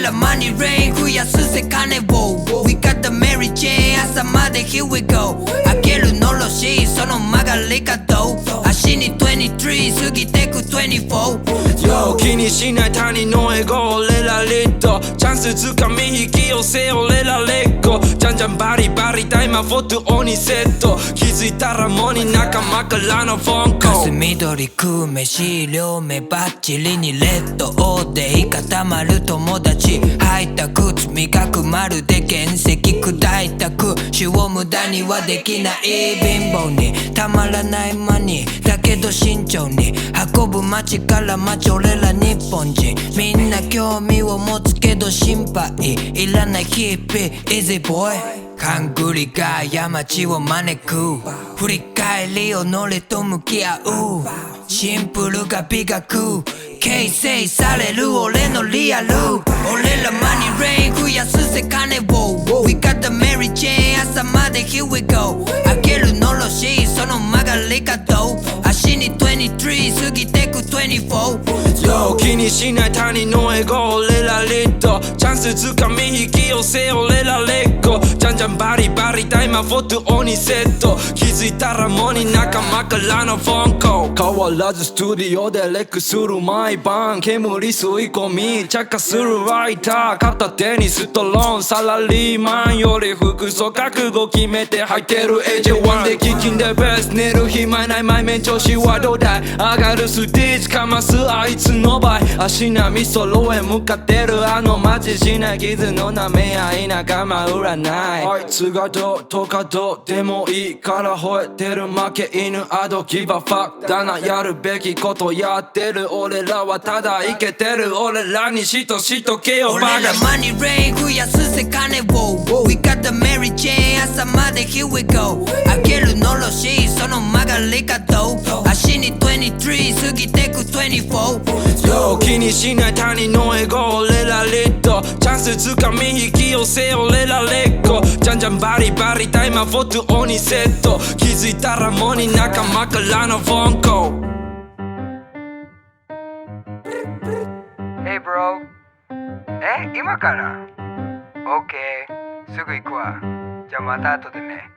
らマニーレイン増やすせ金を We got the Mary Jane 朝まで Here we go 開けるのろしその曲がり角足に23過ぎてく24 Yo 気にしない他人のエゴ俺らリットチャンスつかみ引き寄せ俺らレッゴじゃんじゃんバリバリタイマーフォト鬼セット気づいたらもうに仲間からのフォンコかす緑食う飯両目バッチリにレッドオーデイ固まる友達履いた靴磨くまるで原石砕いた空手を無駄にはできない貧乏にたまらないマニーだけど慎重に運ぶ街から街俺ら日本人みんな興味を持つけど心配いらないヒッピー Easy boy 勘繰りが過ちを招く振り返りを乗れと向き合うシンプルが美学形成される俺のリアル俺らマニーレイン増やすせ金を We got the Mary Jane 朝まで Here we go 開けるのろしその曲がり角足に23過ぎてく24 Yo 気にしない他人のエゴ俺らリットチャンスつかみ引き寄せ俺らレッゴじゃんじゃんバリバリタイマーフォト鬼セット気づいたらもうに仲間からのフォンコ変わらずスタジオでレックする毎晩煙吸い込み着火するライター片手にストロンサラリーマンより服装覚悟決めて入ってる AJ1 でキキンでベース寝る暇ない前面調子はどうだい上がるステージかますあいつの倍足並みソロへ向かってるあの街しない傷のなめ合い仲間占いあいつがどうとかどうでもいいから吠えてる負け犬I don't give a fuckだなやるべきことやってる俺らはただイケてる俺らにしとけよ俺らマニーレイン増やすせ金を We got the Mary Jane 朝まで Here we go 開けるのろしその曲がり角足に23過ぎてく24 Yo 気にしない他人のエゴ俺らリットチャンスつかみ引き寄せ俺らレッゴじゃんじゃんバリバリタイマーフォト鬼セット気づいたらもうに仲間からのフォンコHey bro 今から OK すぐ行くわじゃあまた後でね